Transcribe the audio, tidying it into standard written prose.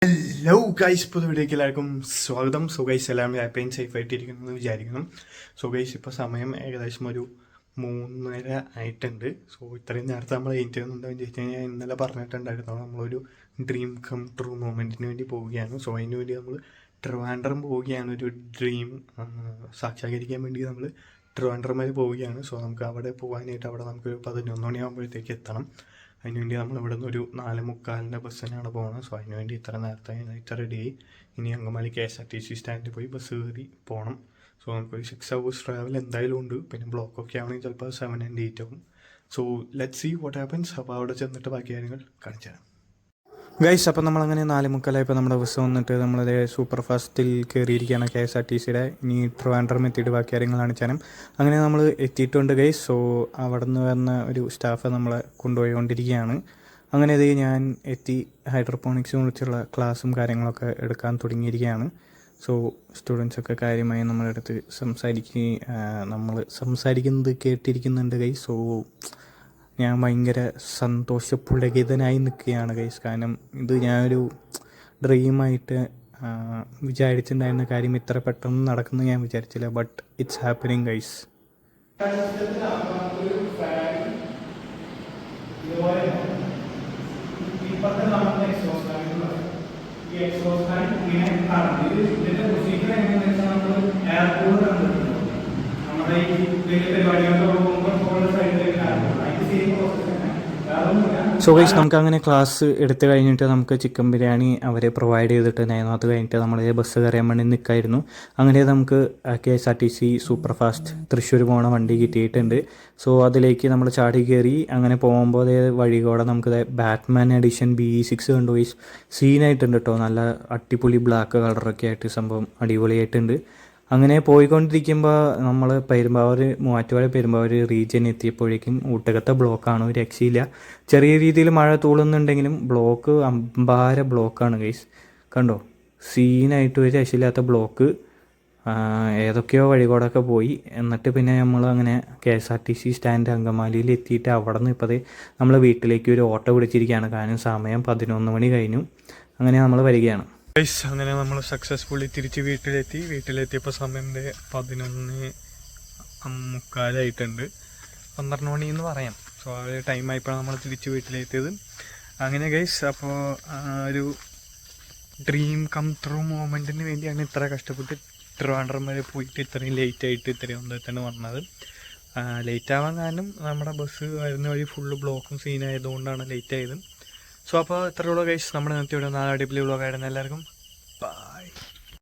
Hello guys, ഇപ്പോൾ വീഡിയോയ്ക്ക് എല്ലാവർക്കും സ്വാഗതം. സോ ഗൈസ് എല്ലാവരും ഹാപ്പിയും സേഫ് ആയിട്ടിരിക്കുന്നു എന്ന് വിചാരിക്കുന്നു. സോ ഗൈസ് ഇപ്പോൾ സമയം ഏകദേശം ഒരു 3:30 ആയിട്ടുണ്ട്. സോ ഇത്രയും നേരത്തെ നമ്മൾ എഴുന്നേറ്റുന്നുണ്ടോ എന്ന് ചോദിച്ചു കഴിഞ്ഞാൽ ഇന്നലെ പറഞ്ഞിട്ടുണ്ടായിരുന്നു നമ്മളൊരു ഡ്രീം കം ട്രൂ മൊമെൻറ്റിന് വേണ്ടി പോവുകയാണ്. സോ അതിന് വേണ്ടി നമ്മൾ ട്രിവാൻഡ്രം പോവുകയാണ്. ഒരു ഡ്രീം സാക്ഷാത്കരിക്കാൻ വേണ്ടി നമ്മൾ ട്രിവാൻഡ്രം വരെ പോവുകയാണ്. സോ നമുക്ക് അവിടെ പോകാനായിട്ട് അവിടെ നമുക്കൊരു 11 മണിയാകുമ്പോഴത്തേക്ക് എത്തണം. അതിനുവേണ്ടി നമ്മൾ ഇവിടെ നിന്ന് ഒരു 4:45 ബസ്സിനാണ് പോകുന്നത്. സോ അതിനുവേണ്ടി ഇത്ര നേരത്തെ റെഡിയായി. ഇനി അങ്കമാലി KSRTC സ്റ്റാൻഡിൽ പോയി ബസ് കയറി പോകണം. സോ നമുക്കൊരു 6 hours ട്രാവൽ എന്തായാലും ഉണ്ട്. പിന്നെ ബ്ലോക്കൊക്കെ ആണെങ്കിൽ ചിലപ്പോൾ 7 and 8 ആവും. So let's see what happens. അപ്പോൾ അവിടെ ചെന്നിട്ട് ബാക്കി കാര്യങ്ങൾ കാണിച്ചു തരാം. ഗൈസ്, അപ്പോൾ നമ്മളങ്ങനെ 4:45 നമ്മുടെ ബസ് വന്നിട്ട് നമ്മളത് സൂപ്പർ ഫാസ്റ്റിൽ കയറിയിരിക്കുകയാണ് KSRTCയുടെ. ഇനി ട്രിവാൻഡ്രം എത്തിയിട്ട് ബാക്കി കാര്യങ്ങൾ കാണിച്ചാലും അങ്ങനെ നമ്മൾ എത്തിയിട്ടുണ്ട് ഗൈസ്. സോ അവിടെ നിന്ന് വന്ന ഒരു സ്റ്റാഫ് നമ്മളെ കൊണ്ടുപോയിക്കൊണ്ടിരിക്കുകയാണ്. അങ്ങനെ ഇത് ഞാൻ എത്തി ഹൈഡ്രോപോണിക്സിനെ കുറിച്ചുള്ള ക്ലാസ്സും കാര്യങ്ങളൊക്കെ എടുക്കാൻ തുടങ്ങിയിരിക്കുകയാണ്. സോ സ്റ്റുഡൻസൊക്കെ കാര്യമായി നമ്മളെടുത്ത് നമ്മൾ സംസാരിക്കുന്നത് കേട്ടിരിക്കുന്നുണ്ട് ഗൈസ്. സോ ഞാൻ ഭയങ്കര സന്തോഷപുളകിതനായി നിൽക്കുകയാണ് ഗൈസ്. കാരണം ഇത് ഞാനൊരു ഡ്രീമായിട്ട് വിചാരിച്ചിട്ടുണ്ടായിരുന്ന കാര്യം ഇത്ര പെട്ടെന്ന് നടക്കുന്നു ഞാൻ വിചാരിച്ചില്ല. But it's happening guys. So guys, നമുക്ക് അങ്ങനെ ക്ലാസ് എടുത്തു കഴിഞ്ഞിട്ട് നമുക്ക് ചിക്കൻ ബിരിയാണി അവർ പ്രൊവൈഡ് ചെയ്തിട്ടുണ്ടായിരുന്നു. അത് കഴിഞ്ഞിട്ട് നമ്മൾ ബസ് കയറാൻ വേണ്ടി നിൽക്കായിരുന്നു. അങ്ങനെ നമുക്ക് KSRTC സൂപ്പർ ഫാസ്റ്റ് തൃശ്ശൂർ പോണ വണ്ടി കിട്ടിയിട്ടുണ്ട്. സോ അതിലേക്ക് നമ്മൾ ചാടി കയറി അങ്ങനെ പോകുമ്പോൾ വഴി കൂടെ നമുക്ക് ബാറ്റ്മാൻ എഡിഷൻ BE6 കണ്ടു ഗൈസ്. സീനായിട്ടുണ്ട് കേട്ടോ. നല്ല അടിപൊളി ബ്ലാക്ക് കളറൊക്കെ ആയിട്ട് സംഭവം അടിപൊളിയായിട്ടുണ്ട്. അങ്ങനെ പോയിക്കൊണ്ടിരിക്കുമ്പോൾ നമ്മൾ മൂവാറ്റുപുഴ പെരുമ്പാവൂർ റീജിയൻ എത്തിയപ്പോഴേക്കും ഊട്ടകത്തെ ബ്ലോക്കാണ്, ഒരു രക്ഷയില്ല. ചെറിയ രീതിയിൽ മഴ തൂളുന്നുണ്ടെങ്കിലും ബ്ലോക്ക് അമ്പാര ബ്ലോക്കാണ് ഗൈസ്. കണ്ടോ, സീനായിട്ട് ഒരു രക്ഷയില്ലാത്ത ബ്ലോക്ക്. ഏതൊക്കെയോ വഴികൂടൊക്കെ പോയി. എന്നിട്ട് പിന്നെ നമ്മൾ അങ്ങനെ KSRTC സ്റ്റാൻഡ് അങ്കമാലിയിൽ എത്തിയിട്ട് അവിടെ നിന്ന് ഇപ്പോൾ നമ്മൾ വീട്ടിലേക്ക് ഒരു ഓട്ടോ പിടിച്ചിരിക്കുകയാണ്. കാരണം സമയം 11 മണി കഴിഞ്ഞു. അങ്ങനെ നമ്മൾ വരികയാണ്. അങ്ങനെ നമ്മൾ സക്സസ്ഫുള്ളി തിരിച്ച് വീട്ടിലെത്തിയപ്പോൾ സമയം 11:45 12 മണി എന്ന് പറയാം. സോ ആ ഒരു ടൈമായപ്പോഴാണ് നമ്മൾ തിരിച്ച് വീട്ടിലെത്തിയത്. അങ്ങനെ ഗൈസ്, അപ്പോൾ ഒരു ഡ്രീം കം ട്രൂ മൊമെൻറ്റിന് വേണ്ടിയാണ് ഇത്ര കഷ്ടപ്പെട്ട് ട്രിവാൻഡ്രം വരെ പോയിട്ട് ഇത്രയും ലേറ്റായിട്ട് തിരുവനന്തപുരത്താണ് വന്നത്. ലേറ്റ് ആവാൻ കാരണം നമ്മുടെ ബസ് വരുന്ന വഴി ഫുള്ള് ബ്ലോക്കും സീനായതുകൊണ്ടാണ് ലേറ്റ് ആയത്. സോ അപ്പോൾ ഇത്രയുള്ള ഗൈസ്, നമ്മുടെ നിർത്തിയുടെ 4 അടിപൊളി വ്ളോഗായിരുന്നു. എല്ലാവർക്കും